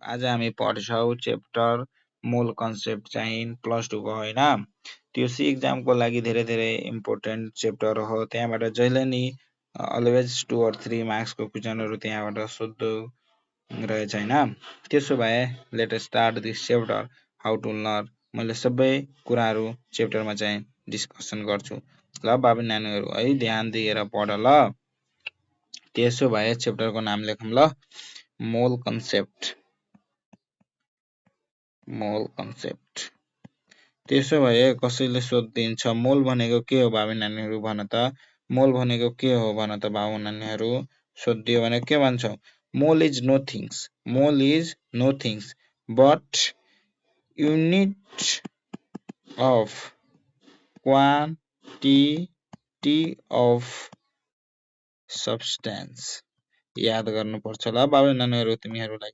आज हामी पढ्छौं च्याप्टर मूल कन्सेप्ट चाहिँ +2 को हैन। त्यो सी एक्जाम को लागि धेरै इम्पोर्टेन्ट च्याप्टर हो। त्यहाँबाट जहिले नि अलवेज 2 or 3 मार्क्स को क्वेशनहरु त्यहाँबाट सोध्दो रहेछ हैन। त्यसो भए let us start this chapter how to learn. मैले सबै कुराहरु च्याप्टरमा चाहिँ डिस्कसन गर्छु। ल बाबु नानीहरु है ध्यान दिएर पढ ल। त्यसो भए च्याप्टरको नाम लेखौं ल, मूल कन्सेप्ट। मूल कन्सेप्ट। त्यसो भए कसैले सोधिदिन्छ मूल भनेको के हो बाबु नानीहरु भन त। मूल भनेको के हो भन त बाबु नानीहरु। सोधिदियो भने के भन्छौ? Mole is nothing. Mole is nothing but unit of quantity of substance. याद गर्नुपर्छ ल बाबु नानीहरु तिमीहरुलाई।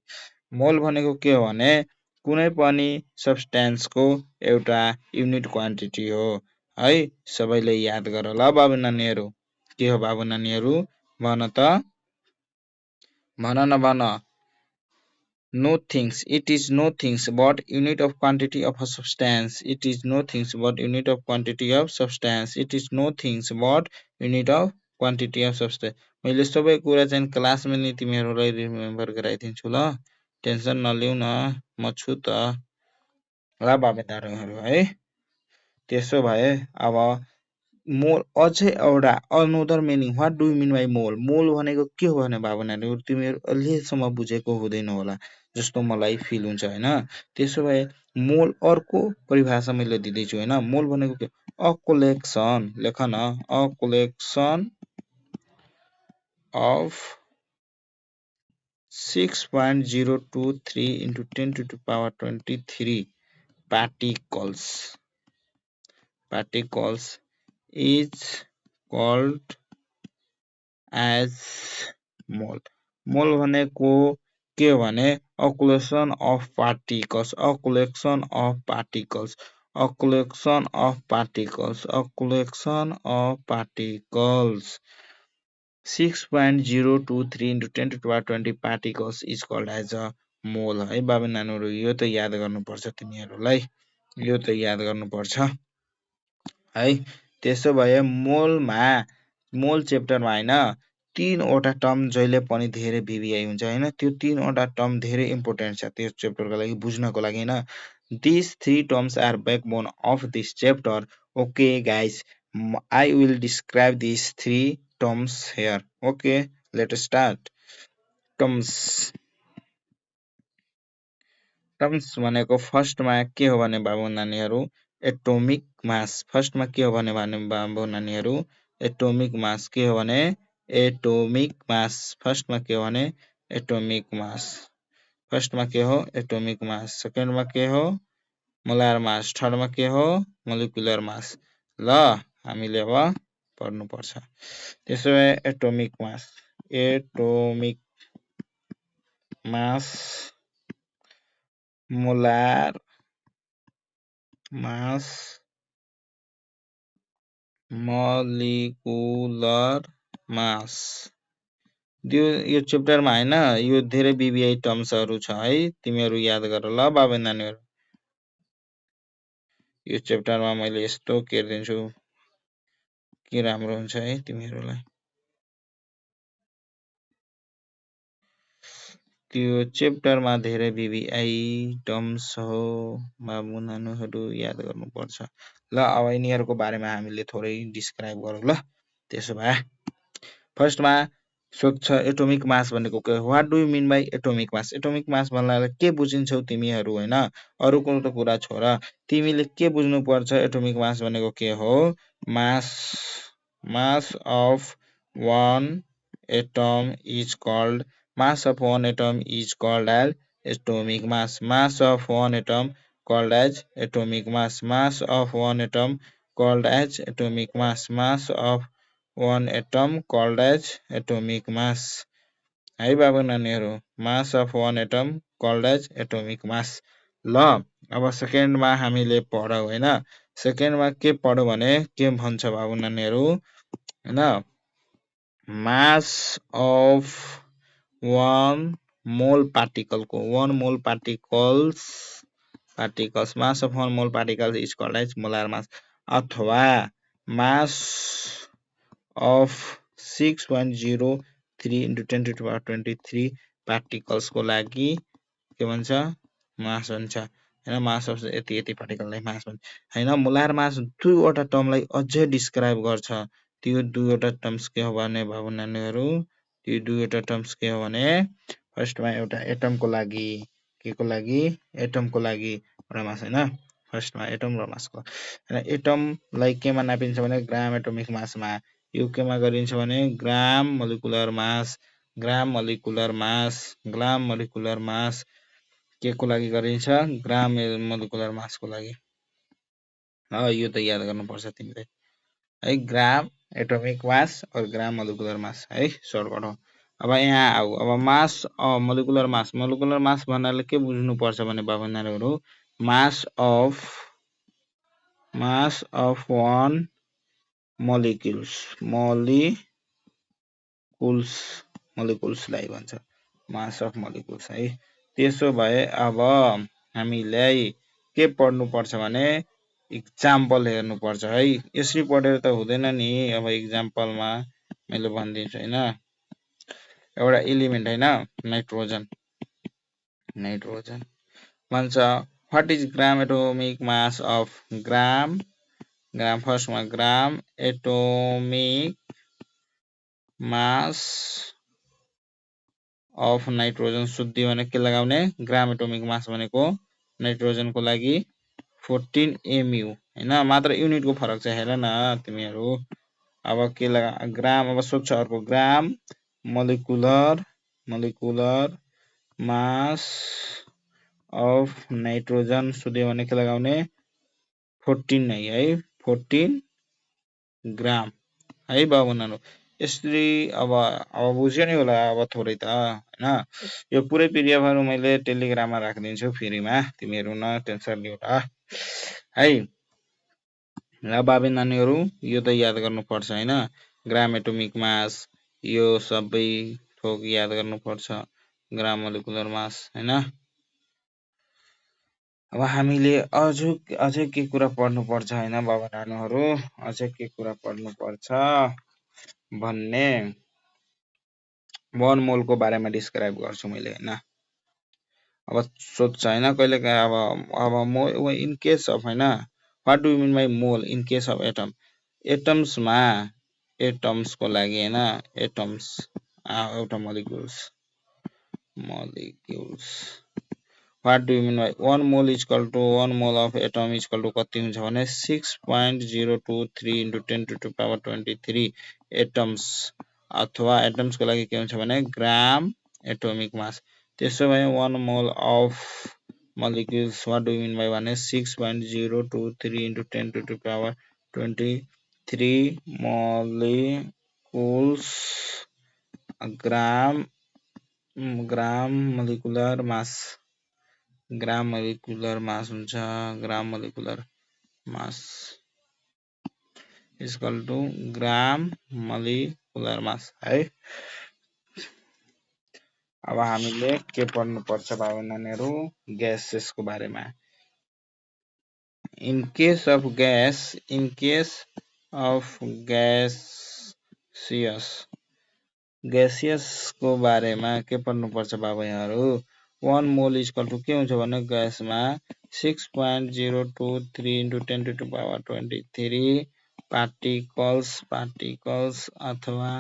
मोल भनेको के हो भने कुनै पनि सब्स्टेन्स को एउटा युनिट क्वान्टिटी हो है। सबैले याद गर ल बाबु नानीहरु। के हो बाबु नानीहरु भन त। भन न भन। Nothing. It is nothing but unit of quantity of a substance. It is nothing but unit of quantity of substance. It is nothing but unit of quantity of substance. मैले सबै कुरा चाहिँ क्लासमा नि तिमीहरुलाई रिमेम्बर गराइदिन्छु ल। टेन्सन नलिउ न, म छु त। ल बाबुनानीहरु है। त्यसो भए अब मोल अझै एउटा another meaning. What do you mean by mole? Mole भनेको के हो भने बाबु नानीहरु तिमीहरु अहिलेसम्म बुझेको हुँदैन होला जस्तो मलाई फिल हुन्छ हैन। त्यसो भए मोल अर्को परिभाषा मैले दिदैछु हैन। मोल भनेको के? A collection. लेख न, a collection of 6.023 into 10 to the power 23 particles. Particles is called as mole. Mole भनेको के हो भने a collection of particles. A collection of particles. A collection of particles. A collection of particles. 6.023 into 10 to the power 20 particles is called as a mole. है बाबु नानीहरु यो त याद गर्नुपर्छ तिमीहरुलाई। यो त याद गर्नुपर्छ है। त्यसो भए मोलमा मोल च्याप्टरमा हैन 3 वटा टर्म जहिले पनि धेरै VBI हुन्छ हैन। त्यो 3 वटा टर्म धेरै इम्पोर्टेन्ट छ त्यो च्याप्टरको लागि बुझ्नको लागि हैन। These 3 terms are backbone of this chapter. Okay guys, I will describe these 3 terms here. Okay, let's start. Terms. Terms भनेको फर्स्टमा के हो भने बाबु नानीहरु एटोमिक मास। फर्स्टमा के हो भने बाबु नानीहरु एटोमिक मास। के हो भने एटोमिक मास। फर्स्टमा के हो भने एटोमिक मास। फर्स्टमा के हो एटोमिक मास। सेकेन्डमा के हो मोलर मास। थर्डमा के हो मोलिकुलर मास। ल हामीले अब पढ्नु पर्छ। त्यसो भए एटोमिक मास। एटोमिक मास, मोलर मास, मोलिकुलर मास। यो च्याप्टरमा हैन यो धेरै VBI टर्म्सहरु छ है। तिमीहरु याद गर ल बाबु नानीहरु। यो च्याप्टरमा मैले यस्तो केर्दिन्छु के राम्रो हुन्छ है तिमीहरुलाई। त्यो च्याप्टरमा धेरै VBI टर्म्स हो बाबु नानीहरु याद गर्नुपर्छ। ल अब यिनीहरुको बारेमा हामीले थोरै डिस्क्राइब गरौँ ल। त्यसो भए फर्स्टमा सोध्छ एटोमिक मास भनेको के? What do you mean by atomic mass? Atomic mass भन्नाले के बुझिन्छौ तिमीहरु हैन। अरुको त कुरा छोड। तिमीले के बुझ्नु पर्छ एटोमिक मास भनेको के हो? मास of one atom is called mass of one atom is called as atomic mass. Mass of one atom called as atomic mass. Mass of one atom called as atomic mass. Mass of one atom called as atomic mass. है बाबु नानीहरु mass of one atom called as atomic mass. ल अब सेकेन्डमा हामीले पढौ हैन। सेकेन्डमा के पढौ भने के भन्छ बाबु नानीहरु हैन। mass of one मोल पार्टिकलको 1 मोल particles mass of 1 mole particle is called as molar mass अथवा mass of 6.03 into 10 to the power 23 पार्टिकल्सको लागि के भन्छ मास भन्छ हैन मास अफ यति पार्टिकललाई मास भन्छ हैन मोलार मास दुईवटा टर्मलाई अझै डिस्क्राइब गर्छ त्यो दुईवटा टर्म्स के हो भने बाबु नानीहरु त्यो दुईवटा टर्म्स के हो भने फर्स्टमा एउटा एटमको लागि केको लागि एटमको लागि एउटा मास हैन फर्स्टमा एटम र मासको हैन एटमलाई केमा नापिन्छ भने ग्राम एटोमिक मासमा यो केमा गरिन्छ भने ग्राम मोलिकुलर मास के को लागि गरिन्छ ग्राम मोलिकुलर मासको लागि यो त याद गर्नुपर्छ तिमीले है ग्राम एटोमिक मास और ग्राम मोलिकुलर मास है सर्टकट हो अब यहाँ आऊ अब मास मोलिकुलर मास भन्नाले के बुझ्नु पर्छ भने बाबु नानीहरु मास अफ one मोलिकुल्स लाई भन्छ मास अफ मोलिकुल्स है त्यसो भए अब हामीलाई के पढ्नु पर्छ भने एक्जाम्पल हेर्नु पर्छ है यसरी पढेर त हुँदैन नि अब एक्जाम्पलमा मैले भन्दिन्छु हैन एउटा एलिमेन्ट हैन नाइट्रोजन भन्छ what is gram atomic mass of gram फर्स्टमा gram atomic mass of nitrogen शुद्धि भने के लगाउने ग्राम एटोमिक मास भनेको नाइट्रोजनको लागि 14 mu हैन मात्र युनिटको फरक छ हेर न तिमीहरु अब के लगा ग्राम अब सोध्छ अर्को ग्राम मोलिकुलर मास अफ नाइट्रोजन शुद्धि भने के लगाउने 14 है 14 ग्राम है बाबु नानु यसरी अब बुझ्यो नि होला अब थोरै त हैन यो पुरै पीडीएफहरु मैले टेलिग्राममा राख्दिन्छु फ्रीमा तिमीहरु न टेन्सन लिऊ त है ल बाबु नानीहरु यो त याद गर्नुपर्छ हैन ग्राम एटोमिक मास यो सबै थोक याद गर्नुपर्छ ग्राम मोलिकुलर मास हैन अब हामीले अझै के कुरा पढ्नु पर्छ हैन बाबु नानीहरु अझै के कुरा पढ्नु पर्छ भन्ने 1 मोलको बारेमा डिस्क्राइब गर्छु मैले हैन अब सोध्छ हैन कहिले अब इन केस अफ हैन what do you mean by mole in case of एटम्समा एटम्सको लागि हैन एटम्स एउटा molecules What do you mean by 1 mole is equal to 1 mole of atom is equal to कति हुन्छ भने 6.023 into 10 to the power 23 atoms अथवा atoms को लागि के हुन्छ भने ग्राम एटोमिक मास त्यसो भए 1 mole of molecules what do you mean by भने 6.023 into 10 to the power 23 molecules gram molecular mass हुन्छ gram molecular mass is equal to gram molecular mass है अब हामीले के पढ्नु पर्छ बाबु नानीहरु ग्यासेसको बारेमा in case of gaseous को बारेमा के पढ्नु पर्छ बाबु यहाँहरु 1 मोल इज इक्वल टु के हुन्छ भने ग्यासमा 6.023 into 10 to the power 23 particles अथवा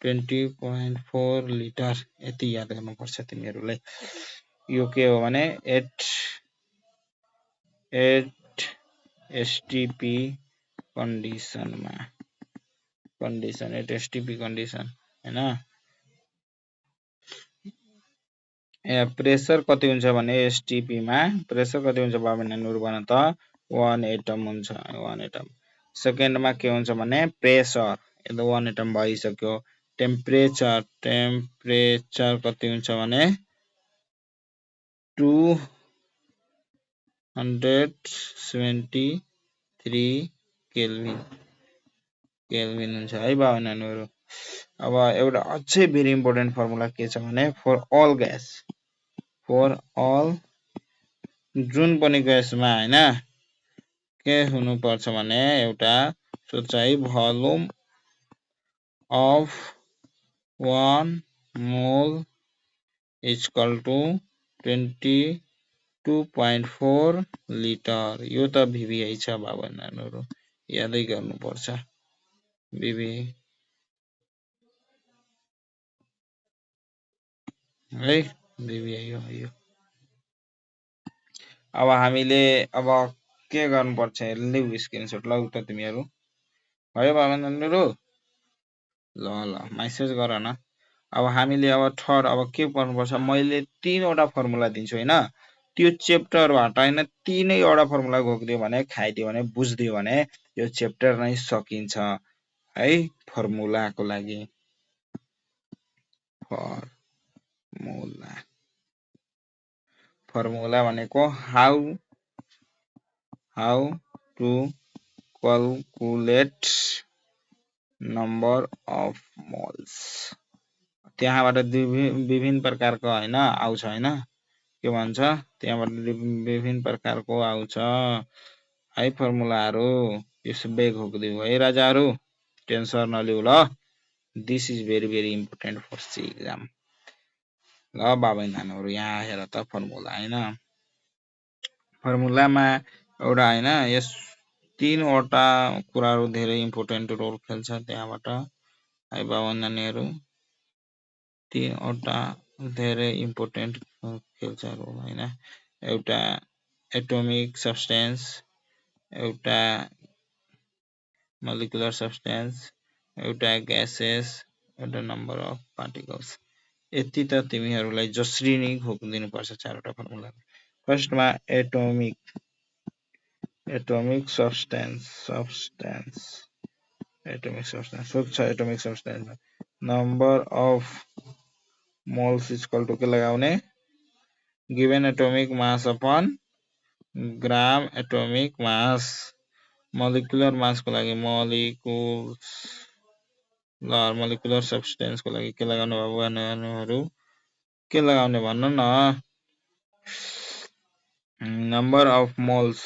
20.4 लिटर यति याद गर्नुपर्छ तिमीहरुले यो के हो भने 8 STP कन्डिसन 8 STP कन्डिसन हैन प्रेशर कति हुन्छ भने STP मा प्रेशर कति हुन्छ बाबु नानीहरु भन त 1 एटम हुन्छ 1 एटम सेकेन्डमा के हुन्छ भने प्रेशर यो 1 एटम भइसक्यो टेम्परेचर कति हुन्छ भने 273 केल्भिन हुन्छ है बाबु नानीहरु अब एउटा अझै भेरी इम्पोर्टेन्ट फर्मुला के छ भने for all gas, for all जुन पनि ग्यासमा हैन के हुनुपर्छ भने एउटा त्यो चाहिँ volume of 1 mole is equal to 22.4 litre. यो त VVI छ बाबा नानीहरु, यादै गर्नुपर्छ। VVI है, VVI हो यो। अब हामीले अब के गर्नुपर्छ लिउ स्क्रिनशट लौ त तिमीहरु भयो बाबा नानीहरु। ल मेसेज गर न। अब हामीले अब थर्ड अब के गर्नुपर्छ, मैले 3 वटा फर्मुला दिन्छु हैन, त्यो च्याप्टरबाट हैन 3 वटा फर्मुला घोक्दियो भने खाइदियो भने बुझ्दियो भने यो च्याप्टर नै सकिन्छ है। फर्मुलाको लागि फर्मुला भनेको how to calculate number of moles. त्यहाँबाट विभिन्न प्रकारको हैन आउँछ हैन, के भन्छ त्यहाँबाट विभिन्न प्रकारको आउँछ है फर्मुलाहरु। यो सबै घोक्दियो है राजाहरु, टेन्सन नलिउ ल। This is very important for SEE exam. ल बाबा नानीहरु यहाँ हेर त फर्मुला हैन, फर्मुलामा एउटा हैन यस 3 वटा कुराहरु धेरै इम्पोर्टेन्ट रोल खेल्छ त्यहाँबाट है बाबा नानीहरु। 3 वटा धेरै इम्पोर्टेन्ट खेल्छ रोल हैन। एउटा एटोमिक सब्स्टेन्स, एउटा मोलिकुलर सब्स्टेन्स, एउटा ग्यासेस, एउटा नम्बर अफ पार्टिकल्स। यति त तिमीहरुलाई जसरी नै घोक्दिनु पर्छ 4 वटा फर्मुला। फर्स्टमा एटोमिक सब्स्टेन्स सोध्छ atomic substance number of moles is equal to के लगाउने given atomic mass upon gram atomic mass. Molecular mass को लागि मोलिकुलर सब्स्टेन्स को लागि के लगाउने बाबु नानीहरु, के लगाउने भन्नु न। नम्बर अफ मोल्स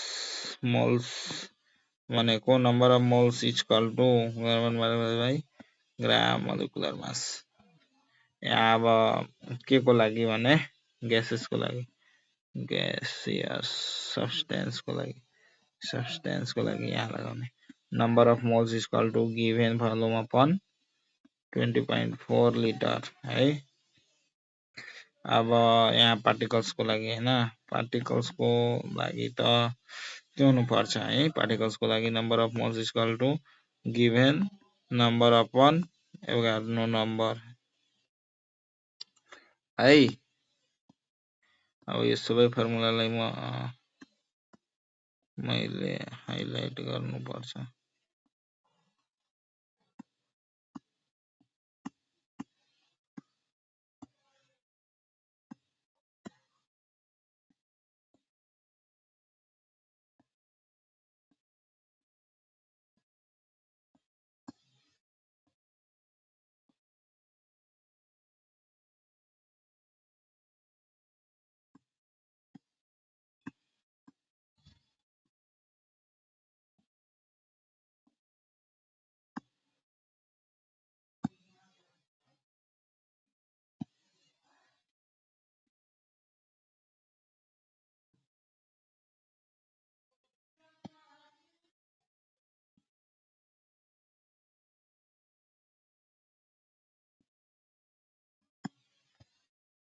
भनेको number of moles is equal to gram molecular mass. यहाँ अब के को लागि भने ग्यासेस को लागि, ग्यासियस सब्स्टेन्स को लागि यहाँ लगाउने number of moles is equal to given volume upon 20.4 litre है। अब यहाँ पार्टिकल्स को लागि हैन, पार्टिकल्स को लागि त के हुनु पर्छ है, पार्टिकल्स को लागि number of moles is equal to given number upon Avogadro number है। अब यो सबै फर्मुलालाई मैले हाइलाइट गर्नु पर्छ।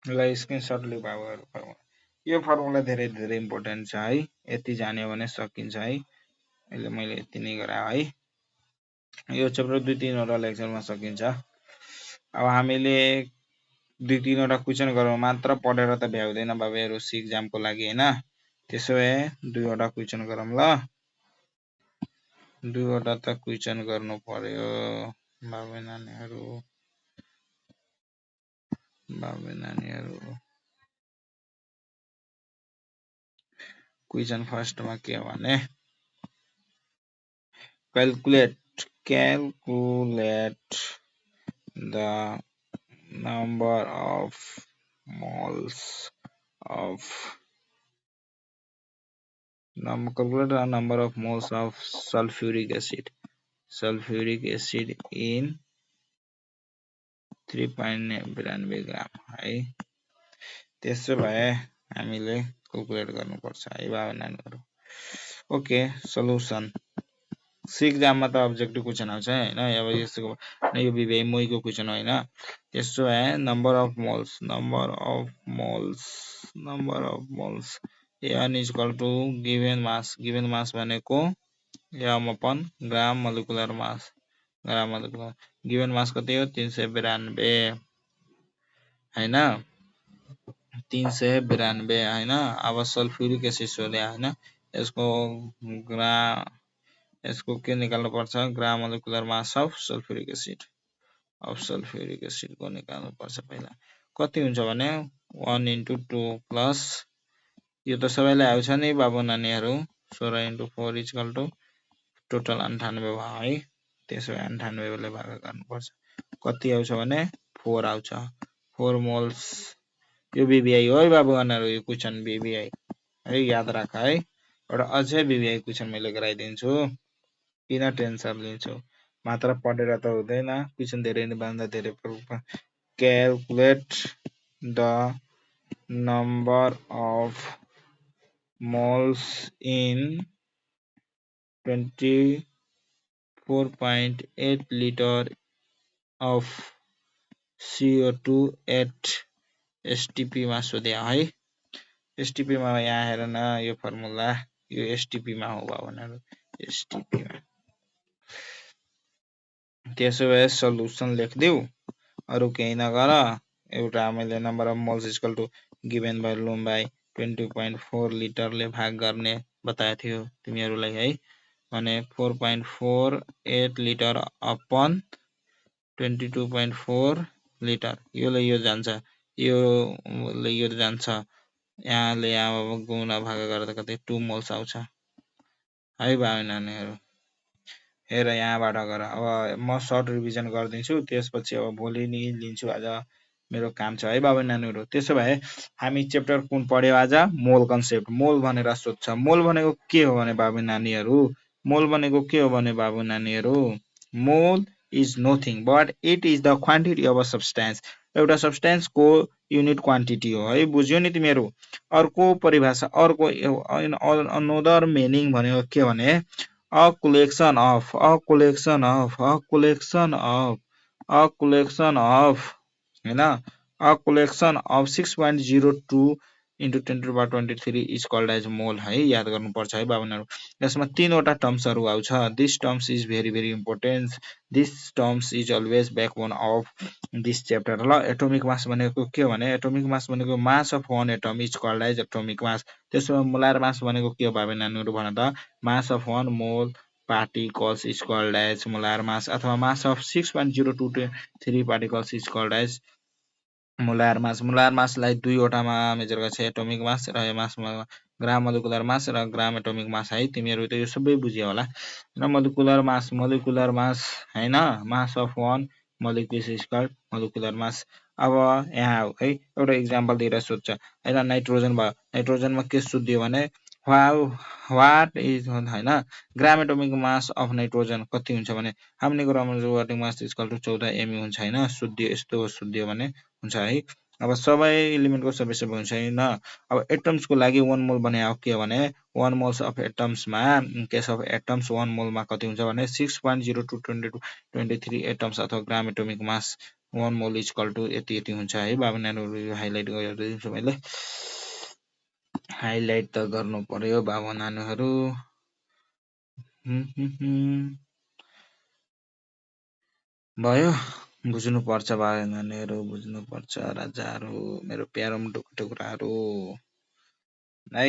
ल स्क्रिनशट लिउ बाबुहरु। यो फर्मुला धेरै इम्पोर्टेन्ट छ है, यति जान्यो भने सकिन्छ है। अहिले मैले यति नै गरा है। यो च्याप्टर 2-3 वटा लेक्चरमा सकिन्छ। अब हामीले 2-3 वटा क्वेशन गरौँ मात्र पढेर त भ्याउँदैन बाबुहरु सी एक्जाम को लागि हैन। त्यसो भए 2 वटा क्वेशन गरौँ ल। 2 वटा त क्वेशन गर्नु पर्यो बाबु नानीहरु। क्वेशन फर्स्टमा के हो भने calculate the number of moles of calculate the number of moles of sulfuric acid in 3.92 ग्राम है। त्यसो भए हामीले क्याल्कुलेट गर्नुपर्छ है बाबा नानीहरु। ओके सल्युसन 6 एक्जाममा त अब्जेक्टिभ क्वेशन आउँछ हैन। अब यसको यो बीबीआई मोइको क्वेशन होइन। त्यसो भए number of moles n is equal to given mass भनेको m upon ग्राम मोलिकुलर मास गिवन मास कति हो 392 हैन 392 हैन। अब सल्फ्युरिक एसिड सोध्या हैन। यसको के निकाल्नु पर्छ ग्राम molecular mass of sulphuric acid को निकाल्नु पर्छ पहिला। कति हुन्छ भने 1 into 2 प्लस यो त सबैलाई आउँछ नि बाबु नानीहरु 16 into 4 is equal to total 98 भयो है। त्यसो भए 98 ले भाग गर्नुपर्छ। कति आउँछ भने 4 आउँछ 4 मोल्स। यो बीबीआई हो है बाबु नानीहरु यो क्वेशन बीबीआई है याद राख है। एउटा अझै बीबीआई क्वेशन मैले गराइदिन्छु किन टेन्सन लिन्छौ मात्र पढेर त हुँदैन क्वेशन धेरै नै भन्दा धेरै calculate the number of moles in 24.8 liter of CO2 at STP मा सोध्या है। STP मा यहाँ हेर न यो फर्मुला यो STP मा हो भावनाहरु STP मा। त्यसो भए सल्युसन लेख्दिउ अरु केही नगर। एउटा मैले number of moles equal to given volume by 20.4 litre ले भाग गर्ने बताएको थियो तिमीहरुलाई है। भने 4.48 लिटर अपन 22.4 लिटर योले यो जान्छ योले यो जान्छ यहाँले यहाँ गुणा भाग गर्दा कतै 2 मोल्स आउँछ है भाइ नानीहरु। हेर यहाँबाट गर। अब म सर्ट रिभिजन गर्दिन्छु त्यसपछि अब भोलि नि लिन्छु आज मेरो काम छ है बाबु नानीहरु। त्यसो भए हामी च्याप्टर कुन पढ्यौ आज मोल कन्सेप्ट। मोल भनेर सोध्छ। मोल भनेको के हो भने बाबु नानीहरु मोल भनेको के हो भने बाबु नानीहरु मोल is nothing but it is the quantity of a substance एउटा सब्स्टेन्स को युनिट क्वान्टिटी हो है। बुझ्यौ नि तिमीहरु। अर्को परिभाषा अर्को अनदर मिनिङ भनेको के भने a collection of हैन a collection of 6.02 into 10 to the power 23 is called as mole है। याद गर्नुपर्छ है बाबुहरु। यसमा तीनवटा टर्म्सहरु आउँछ। this terms is very important this terms is always backbone of this chapter। ल एटोमिक मास भनेको के हो भने एटोमिक मास भनेको mass of one atom is called as atomic mass. त्यसो मोलार मास भनेको के हो बाबु नानीहरु भन त मास of one mole particles is called as molar mass अथवा mass of 6.023 particles is called as molar mass। molar mass लाई दुईवटामा मेजर गर्छ एटोमिक मास र मासमा ग्राम मोलिकुलर मास र ग्राम एटोमिक मास है। तिमीहरु त यो सबै बुझ्यौ होला। र मोलिकुलर मास हैन मास of one molecule is called molecular mass। अब यहाँ है एउटा एक्जाम्पल दिएर सोध्छ हैन नाइट्रोजन भयो नाइट्रोजनमा के सोध्यो भने व्हाट इज हैन gram atomic mass of nitrogen कति हुन्छ भने how many gram atomic mass is equal to 14 एमई हुन्छ हैन। सोध्यो यस्तो सोध्यो भने हुन्छ है। अब सबै एलिमेन्टको सबै हुन्छ हैन। अब एटम्स को लागि 1 मोल भने के हो भने 1 मोल्स अफ एटम्स मा इन केस अफ एटम्स 1 मोल मा कति हुन्छ भने 6.0223 एटम्स अथवा ग्राम atomic mass 1 mole is equal to यति यति हुन्छ है। बाबु नानीहरु हाइलाइट गरिदिन्छु मैले। हाइलाइट त गर्नु पर्यो बाबु नानीहरु। भयो बुझ्नु पर्छ बाबु नानीहरु बुझ्नु पर्छ राजाहरु मेरो प्यारो टुक्राहरु है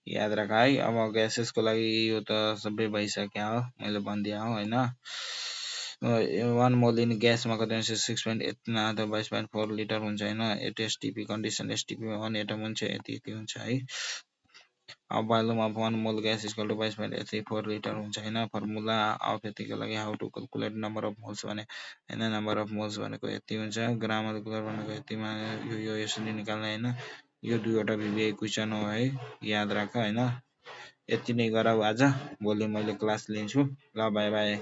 याद राख है। अब ग्यासेस को लागि यो त सबै भइसक्यो हो मैले भन्दिया हो हैन। 1 मोल इन ग्यास मा कति हुन्छ 6.8 ना त 22.4 लिटर हुन्छ हैन। एट एसटीपी कन्डिसन एसटीपी मा 1 एटम हुन्छ यति यति हुन्छ है। अब भोल्युम अफ 1 मोल ग्यास इक्वल टु 22.84 लिटर हुन्छ हैन। फर्मुला अफ यतिको लागि how to calculate number of moles भने हैन, नम्बर अफ मोल्स भनेको यति हुन्छ, ग्राम मोलिकुलर भनेको यतिमा यो यसरी निकाल्ने हैन। यो दुईवटा VBI क्वेशन हो है, याद राख हैन। यति नै गरौ आज, भोलि मैले क्लास लिन्छु ल, बाइ बाइ।